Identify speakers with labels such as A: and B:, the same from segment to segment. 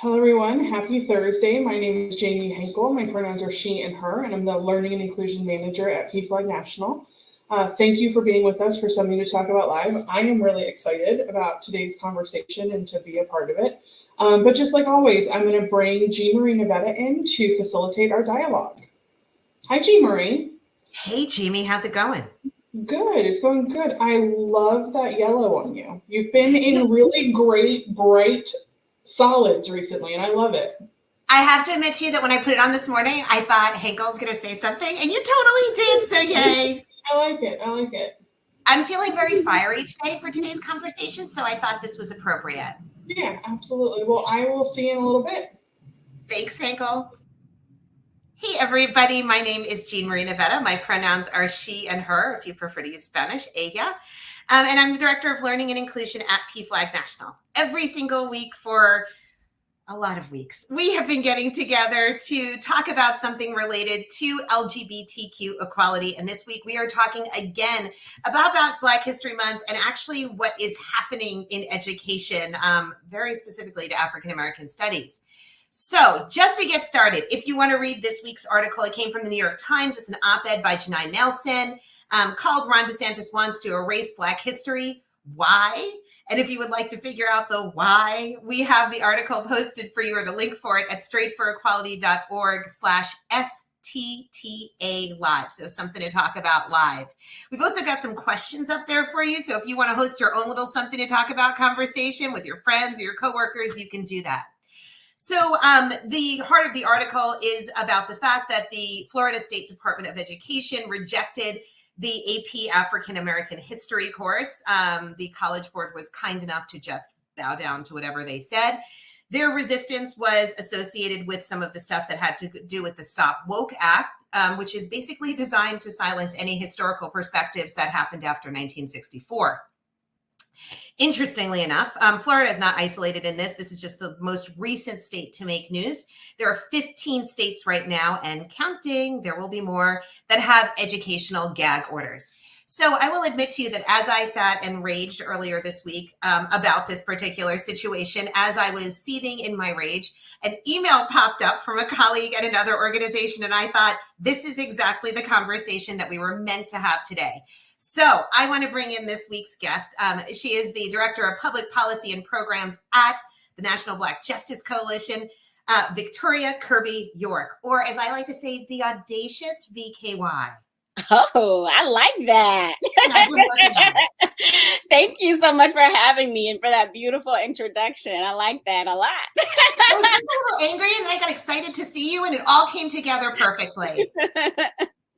A: Hello, everyone. Happy Thursday. My name is Jamie Henkel. My pronouns are she and her, and I'm the Learning and Inclusion Manager at PFLAG National. Thank you for being with us for something to talk about live. I am really excited about today's conversation and to be a part of it. But just like always, I'm going to bring Jean Marie Nevada in to facilitate our dialogue. Hi, Jean Marie.
B: Hey, Jamie. How's it going?
A: Good. It's going good. I love that yellow on you. You've been in really great, bright solids recently, and I love it.
B: I have to admit to you that when I put it on this morning, I thought Henkel's going to say something, and you totally did, so yay.
A: I like it.
B: I'm feeling very fiery today for today's conversation, so I thought this was appropriate.
A: Yeah, absolutely. Well, I will see you in a little bit.
B: Thanks, Henkel. Hey, everybody. My name is Jean Marie Nevada. My pronouns are she and her, if you prefer to use Spanish, ella. And I'm the Director of Learning and Inclusion at PFLAG National. Every single week for a lot of weeks, we have been getting together to talk about something related to LGBTQ equality. And this week we are talking again about Black History Month and actually what is happening in education, very specifically to African American studies. So just to get started, if you want to read this week's article, it came from the New York Times. It's an op-ed by Janai Nelson called DeSantis Wants to Erase Black History. Why? And if you would like to figure out the why, we have the article posted for you or the link for it at straightforequality.org/STTA live. So something to talk about live. We've also got some questions up there for you. So if you want to host your own little something to talk about conversation with your friends or your coworkers, you can do that. So the heart of the article is about the fact that the Florida State Department of Education rejected the AP African American History course. The College Board was kind enough to just bow down to whatever they said. Their resistance was associated with some of the stuff that had to do with the Stop Woke Act, which is basically designed to silence any historical perspectives that happened after 1964. Interestingly enough, Florida is not isolated in this. This is just the most recent state to make news. There are 15 states right now and counting, there will be more, that have educational gag orders. So I will admit to you that as I sat and raged earlier this week about this particular situation, as I was seething in my rage, an email popped up from a colleague at another organization, and I thought, this is exactly the conversation that we were meant to have today. So I want to bring in this week's guest. She is the Director of Public Policy and Programs at the National Black Justice Coalition, Victoria Kirby York, or as I like to say, the audacious VKY.
C: Oh, I like that. Thank you so much for having me and for that beautiful introduction. I like that a lot.
B: I was just a little angry and I got excited to see you and it all came together perfectly.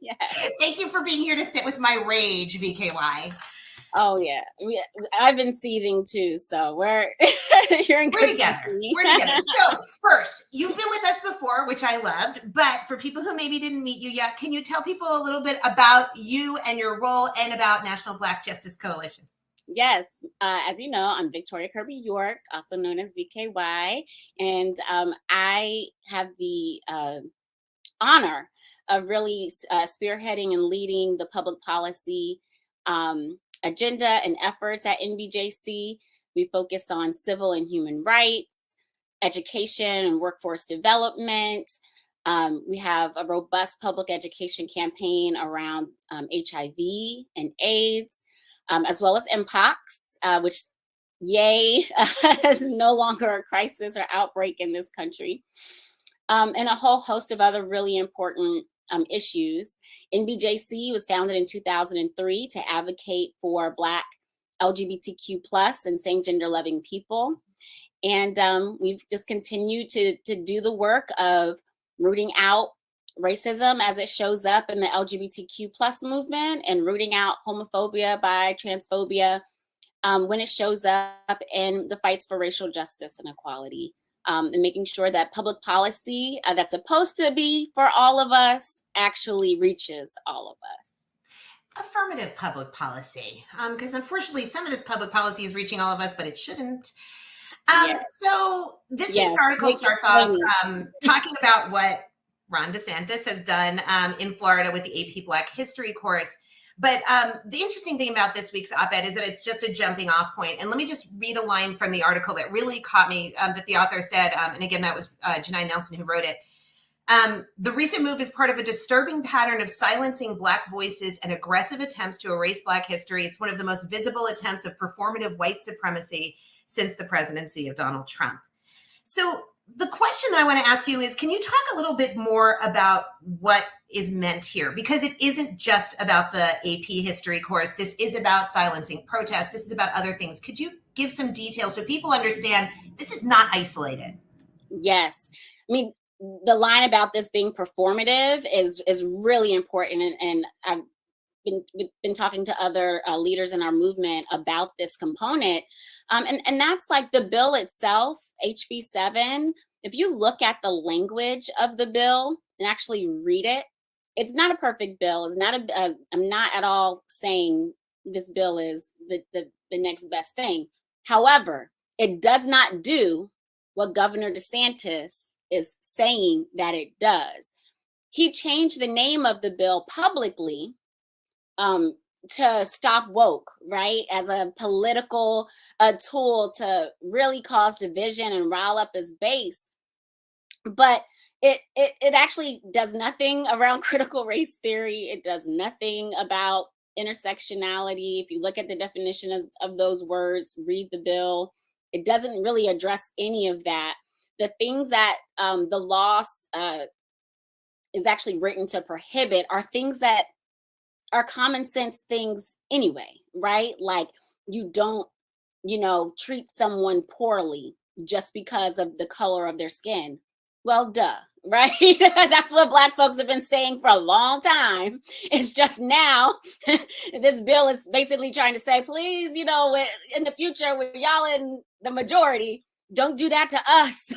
C: Yes.
B: Thank you for being here to sit with my rage, VKY.
C: Oh yeah, I've been seething too, so you're in
B: We're together. We're together. So first, you've been with us before, which I loved, but for people who maybe didn't meet you yet, can you tell people a little bit about you and your role and about National Black Justice Coalition?
C: Yes, as you know, I'm Victoria Kirby York, also known as VKY, and I have the honor of really spearheading and leading the public policy agenda and efforts at NBJC. We focus on civil and human rights, education and workforce development. We have a robust public education campaign around HIV and AIDS, as well as MPOX, which, yay, is no longer a crisis or outbreak in this country, and a whole host of other really important issues. NBJC was founded in 2003 to advocate for Black LGBTQ plus and same gender loving people. And we've just continued to do the work of rooting out racism as it shows up in the LGBTQ plus movement and rooting out homophobia, transphobia when it shows up in the fights for racial justice and equality. And making sure that public policy that's supposed to be for all of us actually reaches all of us.
B: Affirmative public policy, because unfortunately some of this public policy is reaching all of us, but it shouldn't. Yes. So this week's article starts off talking about what Ron DeSantis has done in Florida with the AP Black History course. But the interesting thing about this week's op-ed is that it's just a jumping off point. And let me just read a line from the article that really caught me, that the author said, and again, that was Janai Nelson who wrote it. The recent move is part of a disturbing pattern of silencing Black voices and aggressive attempts to erase Black history. It's one of the most visible attempts of performative white supremacy since the presidency of Donald Trump. So the question that I want to ask you is, can you talk a little bit more about what is meant here? Because it isn't just about the AP history course. This is about silencing protests. This is about other things. Could you give some details so people understand this is not isolated?
C: Yes. I mean, the line about this being performative is really important. And I've been talking to other leaders in our movement about this component. And that's like the bill itself, HB 7. If you look at the language of the bill and actually read it, it's not a perfect bill. It's not I'm not at all saying this bill is the next best thing. However, it does not do what Governor DeSantis is saying that it does. He changed the name of the bill publicly to stop woke, right? As a political tool to really cause division and rile up his base. But it actually does nothing around critical race theory. It does nothing about intersectionality. If you look at the definition of those words, read the bill, it doesn't really address any of that. The things that the law is actually written to prohibit are things that are common sense things anyway, right? Like you don't, treat someone poorly just because of the color of their skin. Well, duh, right? That's what Black folks have been saying for a long time. It's just now this bill is basically trying to say, please, in the future, with y'all in the majority, don't do that to us,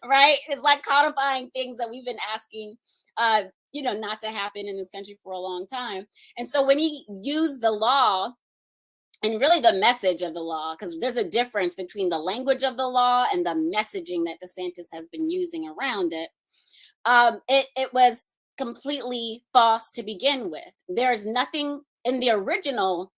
C: right? It's like codifying things that we've been asking, not to happen in this country for a long time. And so when he used the law and really the message of the law, because there's a difference between the language of the law and the messaging that DeSantis has been using around it, it was completely false to begin with. There's nothing in the original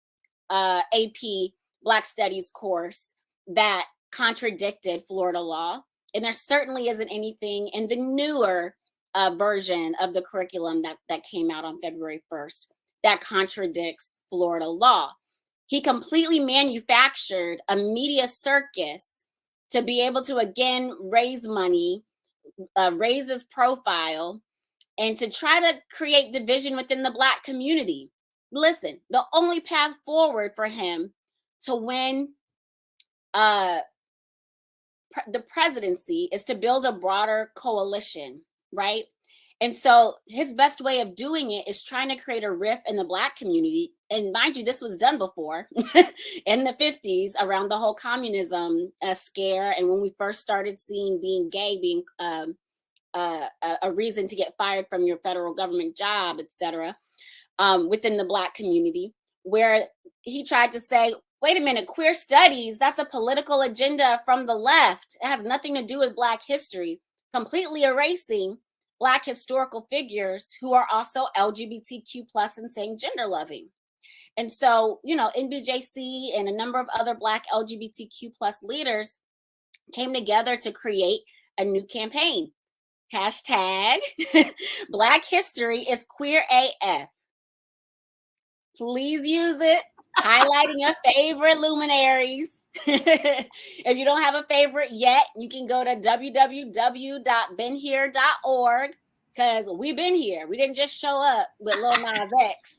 C: AP Black Studies course that contradicted Florida law. And there certainly isn't anything in the newer version of the curriculum that came out on February 1st that contradicts Florida law. He completely manufactured a media circus to be able to, again, raise money, raise his profile, and to try to create division within the Black community. Listen, the only path forward for him to win the presidency is to build a broader coalition, right? And so his best way of doing it is trying to create a rift in the Black community. And mind you, this was done before in the 50s around the whole communism scare. And when we first started seeing being gay being a reason to get fired from your federal government job, et cetera, within the Black community, where he tried to say, wait a minute, queer studies, that's a political agenda from the left. It has nothing to do with Black history, completely erasing Black historical figures who are also LGBTQ plus and saying gender loving. And so, NBJC and a number of other Black LGBTQ plus leaders came together to create a new campaign. Hashtag Black History is Queer AF. Please use it, highlighting your favorite luminaries. If you don't have a favorite yet, you can go to www.beenhere.org because we've been here. We didn't just show up with Lil Nas X.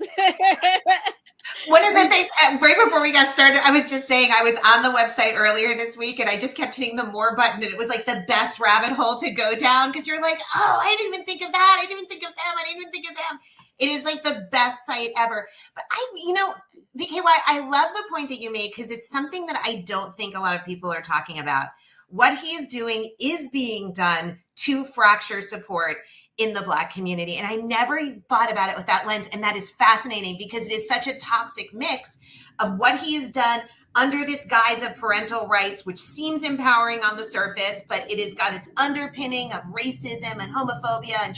B: One of the things, right before we got started, I was just saying I was on the website earlier this week and I just kept hitting the more button and it was like the best rabbit hole to go down because you're like, oh, I didn't even think of that. I didn't even think of them. I didn't even think of them. It is like the best site ever. But VKY, I love the point that you made because it's something that I don't think a lot of people are talking about. What he is doing is being done to fracture support in the Black community. And I never thought about it with that lens. And that is fascinating because it is such a toxic mix of what he has done under this guise of parental rights, which seems empowering on the surface, but it has got its underpinning of racism and homophobia and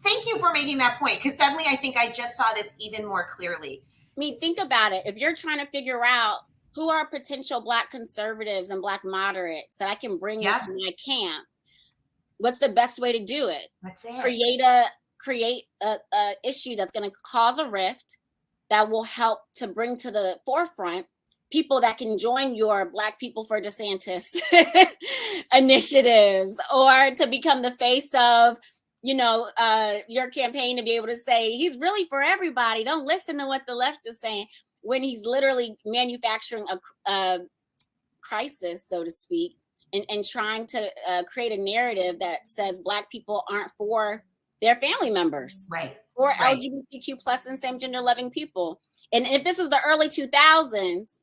B: thank you for making that point, because suddenly I think I just saw this even more clearly.
C: I mean, think about it. If you're trying to figure out who are potential Black conservatives and Black moderates that I can bring into my camp, what's the best way to do it?
B: That's it.
C: Create a issue that's going to cause a rift that will help to bring to the forefront people that can join your Black People for DeSantis initiatives, or to become the face of, your campaign, to be able to say, he's really for everybody. Don't listen to what the left is saying, when he's literally manufacturing a crisis, so to speak, and trying to create a narrative that says Black people aren't for their family members, or LGBTQ plus and same gender loving people. And if this was the early 2000s,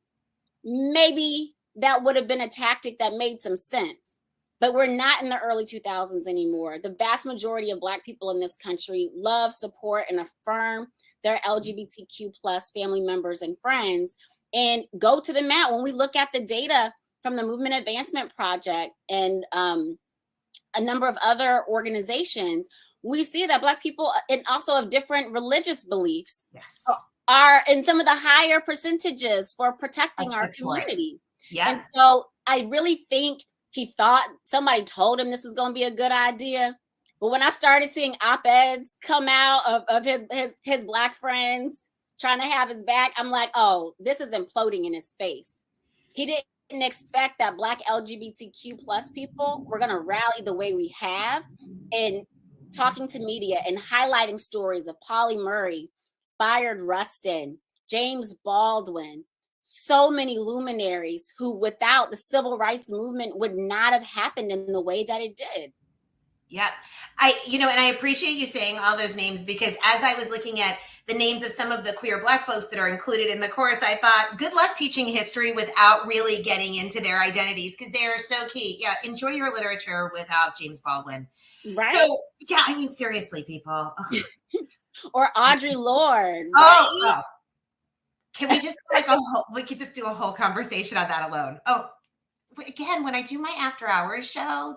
C: maybe that would have been a tactic that made some sense. But we're not in the early 2000s anymore. The vast majority of Black people in this country love, support, and affirm their LGBTQ plus family members and friends, and go to the mat. When we look at the data from the Movement Advancement Project and a number of other organizations, we see that Black people, and also of different religious beliefs, are in some of the higher percentages for protecting our community. And so I really think he thought somebody told him this was going to be a good idea. But when I started seeing op-eds come out of his Black friends trying to have his back, I'm like, oh, this is imploding in his face. He didn't expect that Black LGBTQ plus people were going to rally the way we have, in talking to media and highlighting stories of Polly Murray, Bayard Rustin, James Baldwin, so many luminaries who, without the civil rights movement, would not have happened in the way that it did.
B: Yeah. And I appreciate you saying all those names, because as I was looking at the names of some of the queer Black folks that are included in the course, I thought, good luck teaching history without really getting into their identities, because they are so key. Yeah. Enjoy your literature without James Baldwin.
C: Right.
B: So, yeah, I mean, seriously, people.
C: Or Audre Lorde.
B: Oh. Can we just we could just do a whole conversation on that alone. Oh, again, when I do my after hours show,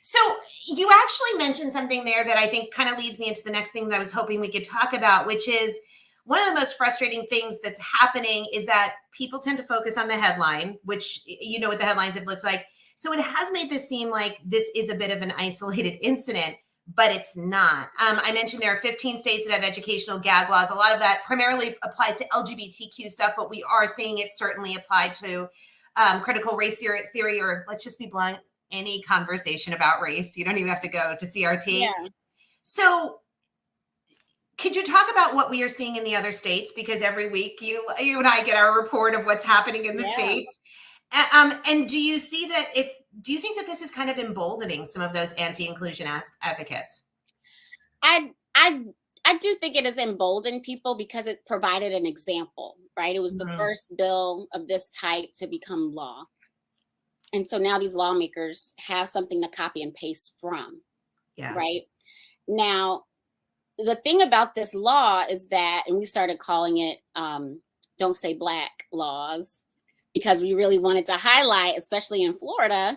B: So you actually mentioned something there that I think kind of leads me into the next thing that I was hoping we could talk about, which is one of the most frustrating things that's happening is that people tend to focus on the headline, which you know what the headlines have looked like. So it has made this seem like this is a bit of an isolated incident, but it's not. I mentioned there are 15 states that have educational gag laws. A lot of that primarily applies to LGBTQ stuff, but we are seeing it certainly applied to critical race theory, or let's just be blunt, any conversation about race. You don't even have to go to CRT.
C: Yeah.
B: So could you talk about what we are seeing in the other states? Because every week you and I get our report of what's happening in the states. And do you see that do you think that this is kind of emboldening some of those anti-inclusion advocates?
C: I do think it has emboldened people because it provided an example, right? It was the first bill of this type to become law. And so now these lawmakers have something to copy and paste from, right? Now, the thing about this law is that, and we started calling it Don't Say Black laws, because we really wanted to highlight, especially in Florida,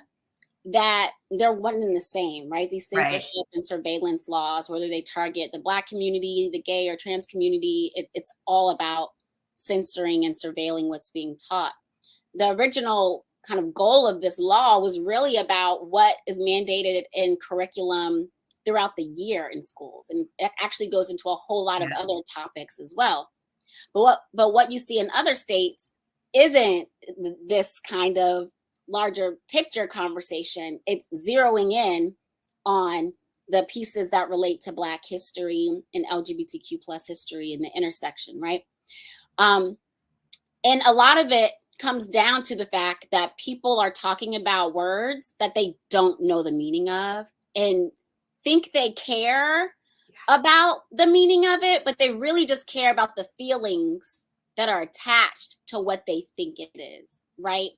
C: that they're one and the same, right? These censorship and surveillance laws, whether they target the Black community, the gay or trans community, it's all about censoring and surveilling what's being taught. The original kind of goal of this law was really about what is mandated in curriculum throughout the year in schools. And it actually goes into a whole lot of other topics as well. But what you see in other states isn't this kind of larger picture conversation. It's zeroing in on the pieces that relate to Black history and LGBTQ plus history and the intersection, right? And a lot of it comes down to the fact that people are talking about words that they don't know the meaning of and think they care about the meaning of it, but they really just care about the feelings that are attached to what they think it is, right?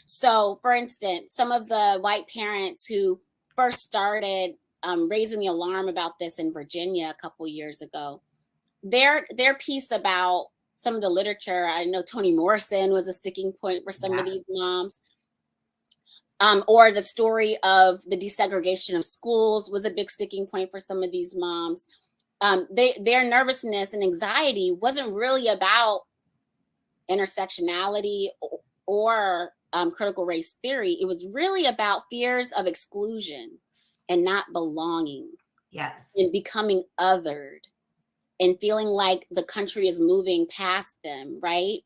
C: So, for instance, some of the white parents who first started raising the alarm about this in Virginia a couple years ago, their piece about some of the literature, I know Toni Morrison was a sticking point for some of these moms. Or the story of the desegregation of schools was a big sticking point for some of these moms. Their nervousness and anxiety wasn't really about intersectionality or critical race theory. It was really about fears of exclusion and not belonging.
B: Yeah.
C: And becoming othered and feeling like the country is moving past them, right?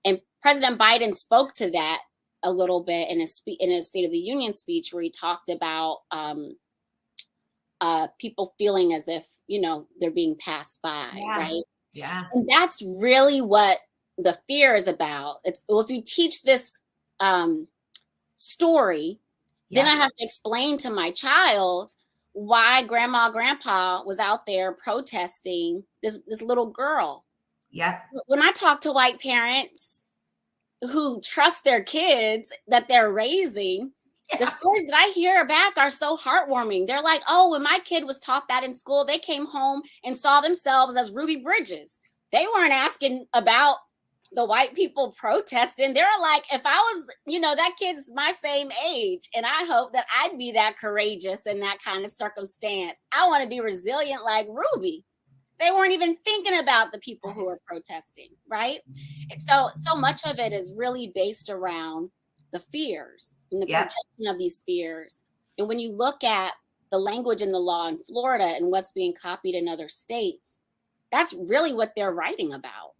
C: And President Biden spoke to that a little bit in a State of the Union speech, where he talked about people feeling as if, they're being passed by, right?
B: Yeah.
C: And that's really what the fear is about. It's, well, if you teach this story, then I have to explain to my child why grandma, grandpa was out there protesting this little girl.
B: Yeah.
C: When I talk to white parents who trust their kids that they're raising, the stories that I hear back are so heartwarming. They're like, oh, when my kid was taught that in school, they came home and saw themselves as Ruby Bridges. They weren't asking about the white people protesting. They're like, if I was, that kid's my same age, and I hope that I'd be that courageous in that kind of circumstance. I want to be resilient like Ruby. They weren't even thinking about the people who are protesting, right? And so much of it is really based around the fears and the projection of these fears. And when you look at the language in the law in Florida and what's being copied in other states, that's really what they're writing about.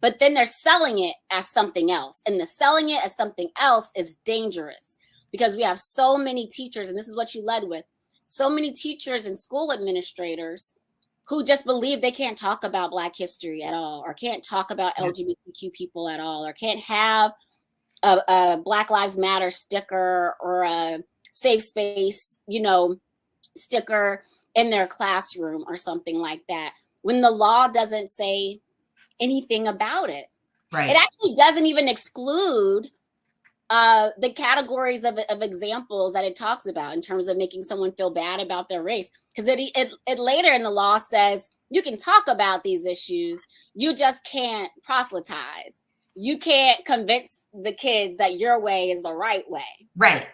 C: But then they're selling it as something else. And the selling it as something else is dangerous, because we have so many teachers, and this is what you led with, so many teachers and school administrators who just believe they can't talk about Black history at all, or can't talk about LGBTQ people at all, or can't have a Black Lives Matter sticker or a safe space, sticker in their classroom or something like that, when the law doesn't say anything about it. Right. It actually doesn't even exclude the categories of examples that it talks about in terms of making someone feel bad about their race. Because it later in the law says you can talk about these issues, you just can't proselytize. You can't convince the kids that your way is the right way. Right.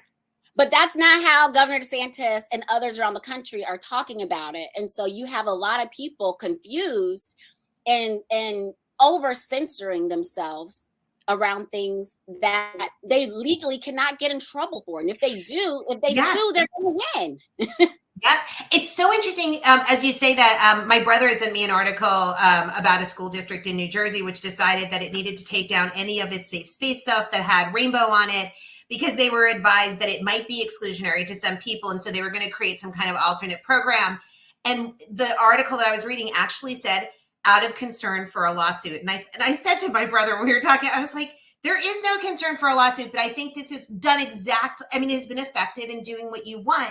C: But that's not how Governor DeSantis and others around the country are talking about it. And so you have a lot of people confused and over censoring themselves around things that they legally cannot get in trouble for. And if they do, if they sue, they're going to win.
B: Yeah, it's so interesting as you say that. My brother had sent me an article about a school district in New Jersey which decided that it needed to take down any of its safe space stuff that had rainbow on it, because they were advised that it might be exclusionary to some people. And so they were going to create some kind of alternate program. And the article that I was reading actually said, out of concern for a lawsuit. And I said to my brother when we were talking, I was like, there is no concern for a lawsuit, but I think this is done exactly. I mean, it has been effective in doing what you want.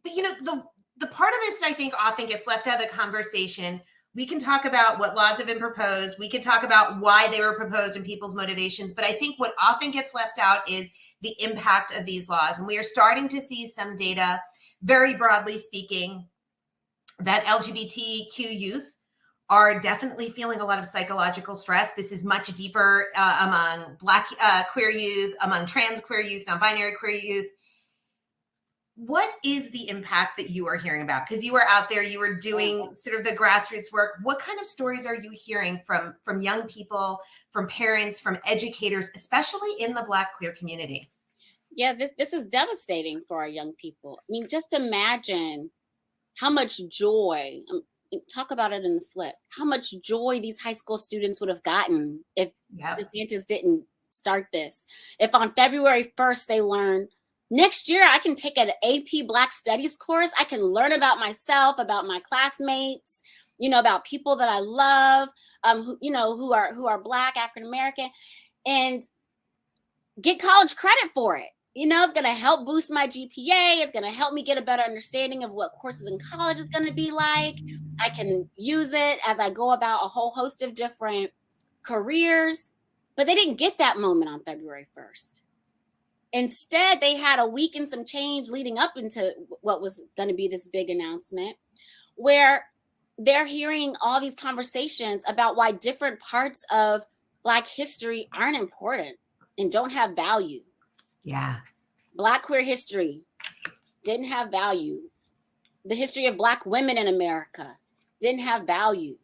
B: But, the part of this that I think often gets left out of the conversation, we can talk about what laws have been proposed. We can talk about why they were proposed and people's motivations. But I think what often gets left out is the impact of these laws. And we are starting to see some data, very broadly speaking, that LGBTQ youth are definitely feeling a lot of psychological stress. This is much deeper among Black queer youth, among trans queer youth, non-binary queer youth. What is the impact that you are hearing about? Because you were out there, you were doing sort of the grassroots work. What kind of stories are you hearing from young people, from parents, from educators, especially in the Black queer community?
C: Yeah, this is devastating for our young people. I mean, just imagine how much joy, talk about it in the flip, how much joy these high school students would have gotten if DeSantis didn't start this. If on February 1st they learn, next year I can take an AP Black Studies course, I can learn about myself, about my classmates, about people that I love, who are Black, African American, and get college credit for it. It's going to help boost my GPA. It's going to help me get a better understanding of what courses in college is going to be like. I can use it as I go about a whole host of different careers. But they didn't get that moment on February 1st. Instead, they had a week and some change leading up into what was going to be this big announcement, where they're hearing all these conversations about why different parts of Black history aren't important and don't have value.
B: Yeah.
C: Black queer history didn't have value. The history of Black women in America didn't have value,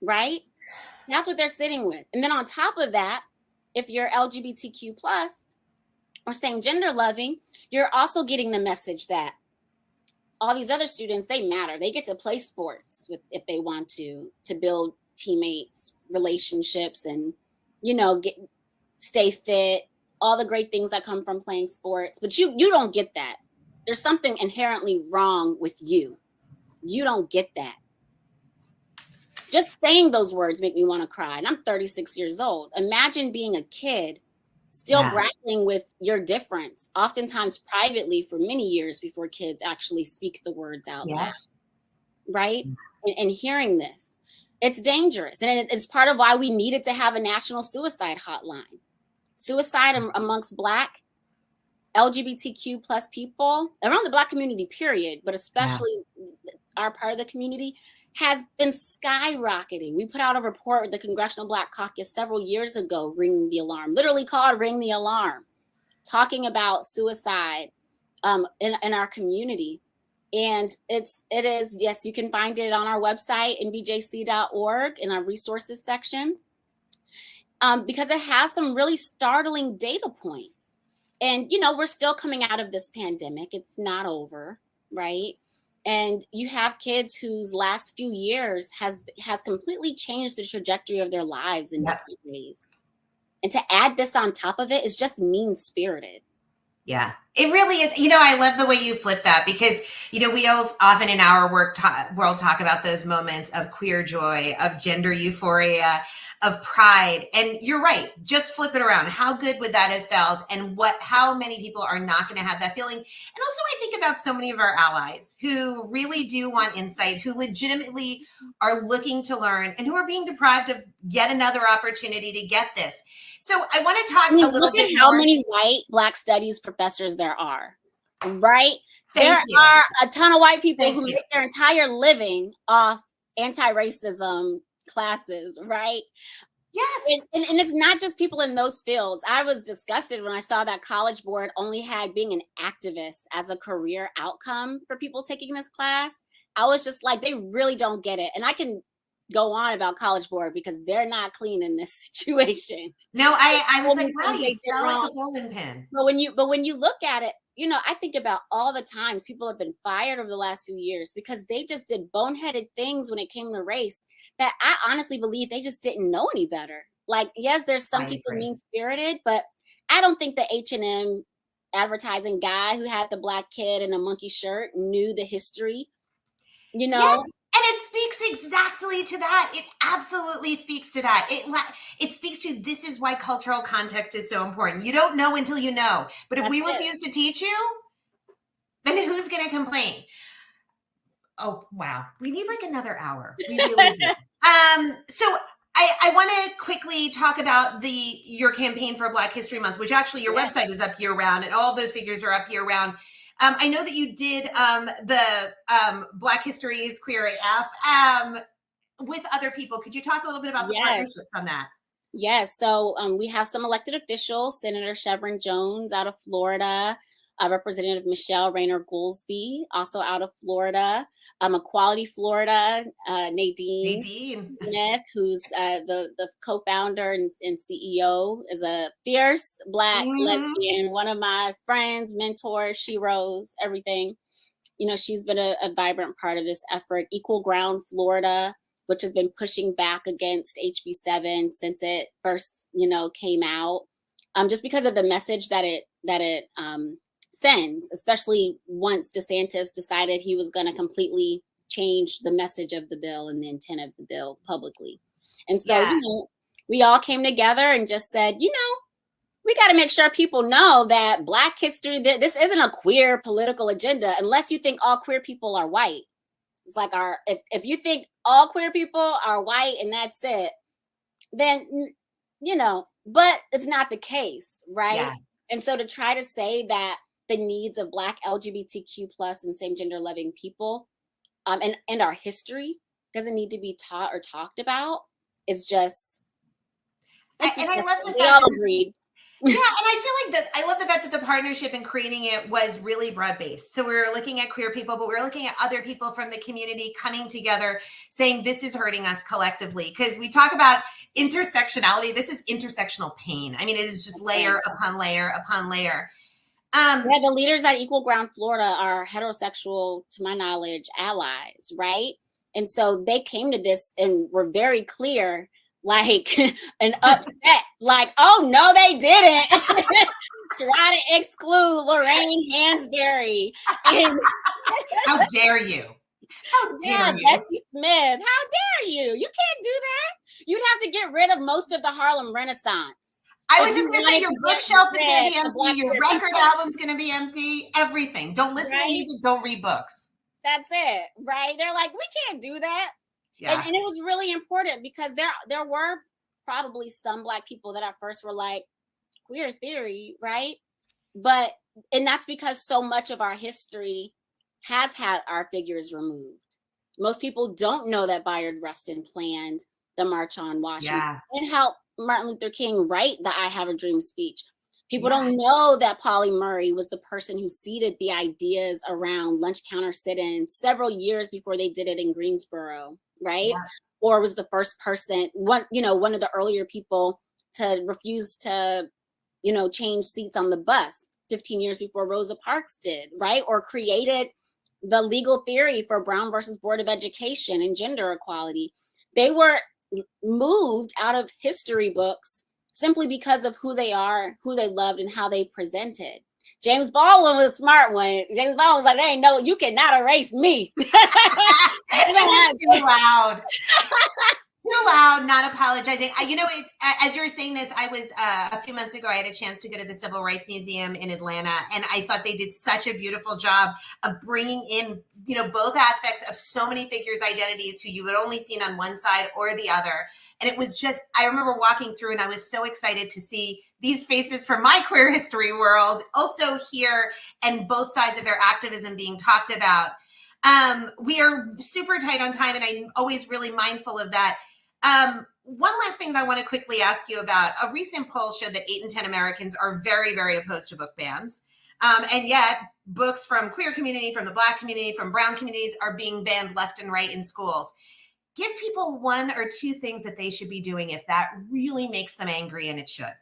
C: right? That's what they're sitting with. And then on top of that, if you're LGBTQ plus or same gender loving, you're also getting the message that all these other students, they matter. They get to play sports if they want to build teammates, relationships, and, stay fit, all the great things that come from playing sports. But you don't get that. There's something inherently wrong with you. You don't get that. Just saying those words make me want to cry. And I'm 36 years old. Imagine being a kid still grappling with your difference, oftentimes privately for many years before kids actually speak the words out loud. Right? And hearing this, it's dangerous. And it's part of why we needed to have a national suicide hotline. Suicide amongst Black LGBTQ plus people around the Black community, period, but especially our part of the community, has been skyrocketing. We put out a report with the Congressional Black Caucus several years ago, Ring the Alarm, literally called Ring the Alarm, talking about suicide in our community. And it is, yes, you can find it on our website, nbjc.org, in our resources section, because it has some really startling data points. And, we're still coming out of this pandemic. It's not over, right? And you have kids whose last few years has completely changed the trajectory of their lives in different ways. And to add this on top of it is just mean-spirited.
B: Yeah, it really is. I love the way you flip that because, we often in our world talk about those moments of queer joy, of gender euphoria, of pride. And you're right. Just flip it around. How good would that have felt? And how many people are not going to have that feeling? And also I think about so many of our allies who really do want insight, who legitimately are looking to learn and who are being deprived of yet another opportunity to get this. So I want to talk a little bit
C: more. How
B: more.
C: many white Black studies professors there are, right? There are a ton of white people who make their entire living off anti-racism classes, right?
B: Yes.
C: And it's not just people in those fields. I was disgusted when I saw that College Board only had being an activist as a career outcome for people taking this class. I was just like, they really don't get it. And I can go on about College Board because they're not clean in this situation.
B: No, I was like, wow, you felt like a bowling pin.
C: But when you look at it, I think about all the times people have been fired over the last few years because they just did boneheaded things when it came to race that I honestly believe they just didn't know any better. Like, yes, there's some people mean-spirited, but I don't think the H&M advertising guy who had the Black kid in a monkey shirt knew the history,
B: Yes. And it speaks exactly to that. It absolutely speaks to that. It speaks to this is why cultural context is so important. You don't know until you know. But if we refuse to teach you, then who's going to complain? Oh, wow. We need like another hour. We really do. So I want to quickly talk about your campaign for Black History Month, which actually your website is up year round and all those figures are up year round. I know that you did the Black History is Queer AF with other people. Could you talk a little bit about the partnerships on that?
C: Yes. So we have some elected officials, Senator Chevron Jones out of Florida, Representative Michelle Rayner-Goolsby, also out of Florida, Equality Florida, Nadine Smith, who's the co-founder and CEO, is a fierce Black lesbian, one of my friends, mentors, sheroes, everything. She's been a vibrant part of this effort. Equal Ground Florida, which has been pushing back against HB 7 since it first, came out, just because of the message that it sends, especially once DeSantis decided he was going to completely change the message of the bill and the intent of the bill publicly. And so, we all came together and just said, we got to make sure people know that Black history, this isn't a queer political agenda, unless you think all queer people are white. It's like if you think all queer people are white and that's it, then, but it's not the case, right? Yeah. And so to try to say that the needs of Black LGBTQ plus and same gender loving people and our history doesn't need to be taught or talked about is just,
B: I love the
C: we all agreed.
B: Yeah, and I feel like that I love the fact that the partnership in creating it was really broad-based. So we were looking at queer people, but we were looking at other people from the community coming together, saying this is hurting us collectively. Because we talk about intersectionality, this is intersectional pain. I mean, it is just layer upon layer upon layer.
C: Yeah, the leaders at Equal Ground Florida are heterosexual, to my knowledge, allies, right? And so they came to this and were very clear, like, and upset, like, oh, no, they didn't. Try to exclude Lorraine Hansberry. And
B: how dare you? How dare you?
C: Bessie Smith, how dare you? You can't do that. You'd have to get rid of most of the Harlem Renaissance.
B: I was just going to say, your bookshelf is going to be empty. Your record album's going to be empty. Everything. Don't listen to music. Don't read books.
C: That's it, right? They're like, we can't do that. Yeah. And it was really important because there were probably some Black people that at first were like, queer theory, right? And that's because so much of our history has had our figures removed. Most people don't know that Bayard Rustin planned the March on Washington and helped Martin Luther King write the I Have a Dream speech. People don't know that Pauli Murray was the person who seeded the ideas around lunch counter sit-ins several years before they did it in Greensboro, right? Yeah. Or was the first person, one of the earlier people to refuse to, change seats on the bus 15 years before Rosa Parks did, right? Or created the legal theory for Brown versus Board of Education and gender equality. They were moved out of history books simply because of who they are, who they loved, and how they presented. James Baldwin was a smart one. James Baldwin was like, hey, no, you cannot erase me.
B: Too loud. Too loud, not apologizing. As you were saying this, I was a few months ago, I had a chance to go to the Civil Rights Museum in Atlanta, and I thought they did such a beautiful job of bringing in, both aspects of so many figures' identities who you would only seen on one side or the other. And it was just, I remember walking through and I was so excited to see these faces from my queer history world also here and both sides of their activism being talked about. We are super tight on time and I'm always really mindful of that. One last thing that I want to quickly ask you about. A recent poll showed that 8 in 10 Americans are very, very opposed to book bans. And yet books from queer community, from the Black community, from brown communities are being banned left and right in schools. Give people 1 or 2 things that they should be doing if that really makes them angry, and it should.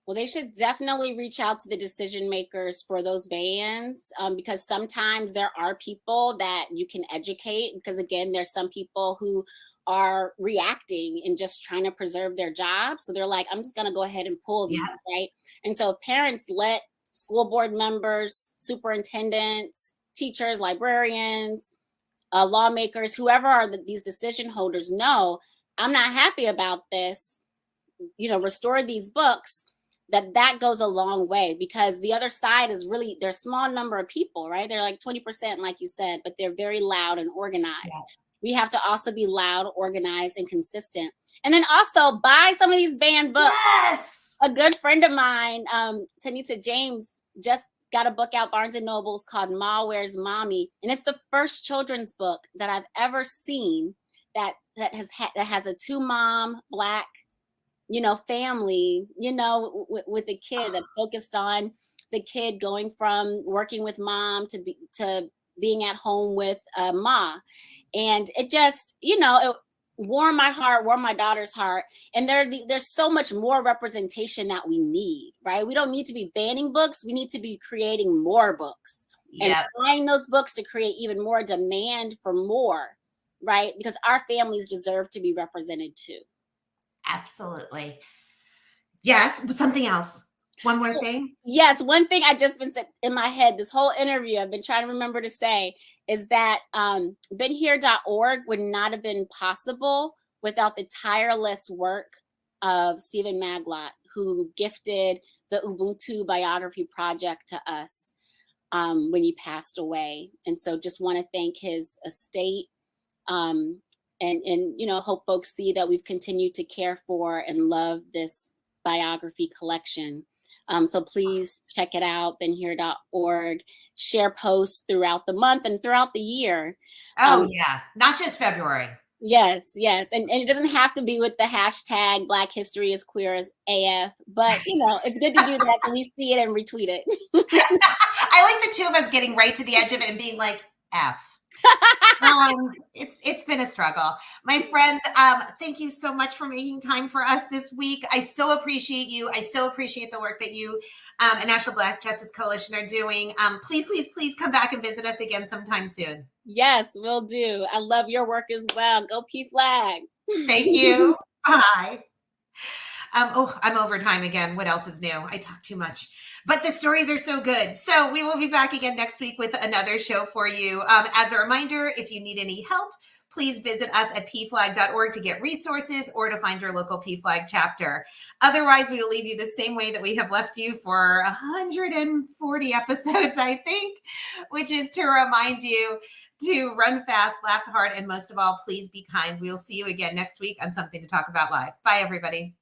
C: Well, they should definitely reach out to the decision makers for those bans, because sometimes there are people that you can educate, because again, there's some people who are reacting and just trying to preserve their job. So they're like, I'm just going to go ahead and pull these, right? And so if parents let school board members, superintendents, teachers, librarians, lawmakers, whoever are these decision holders know, I'm not happy about this, restore these books, that goes a long way, because the other side is really, they're a small number of people, right? They're like 20%, like you said, but they're very loud and organized. Yeah. We have to also be loud, organized, and consistent. And then also buy some of these banned books.
B: Yes!
C: A good friend of mine, Tanita James, just got a book out, Barnes & Noble's, called Ma Where's Mommy? And it's the first children's book that I've ever seen that has a 2-mom Black, family, with a kid that's focused on the kid going from working with mom to being at home with Ma. And it just, it warmed my heart, warmed my daughter's heart. And there's so much more representation that we need, right? We don't need to be banning books. We need to be creating more books and buying those books to create even more demand for more, right? Because our families deserve to be represented too.
B: Absolutely. Yes. Something else. One more thing.
C: Yes. One thing I just been in my head this whole interview, I've been trying to remember to say, is that beenhere.org would not have been possible without the tireless work of Stephen Maglot, who gifted the Ubuntu biography project to us when he passed away. And so just want to thank his estate and hope folks see that we've continued to care for and love this biography collection. So please check it out, beenhere.org. Share posts throughout the month and throughout the year.
B: Oh, yeah. Not just February.
C: Yes, yes. And it doesn't have to be with the hashtag Black History is Queer as AF, but it's good to do that so we see it and retweet it.
B: I like the two of us getting right to the edge of it and being like, F. It's been a struggle. My friend, thank you so much for making time for us this week. I so appreciate you. I so appreciate the work that you and National Black Justice Coalition are doing. Please, please, please come back and visit us again sometime soon.
C: Yes, will do. I love your work as well. Go PFLAG.
B: Thank you. Bye. I'm over time again. What else is new? I talk too much, but the stories are so good. So we will be back again next week with another show for you. As a reminder, if you need any help, please visit us at pflag.org to get resources or to find your local PFLAG chapter. Otherwise, we will leave you the same way that we have left you for 140 episodes, I think, which is to remind you to run fast, laugh hard, and most of all, please be kind. We'll see you again next week on Something to Talk About Live. Bye, everybody.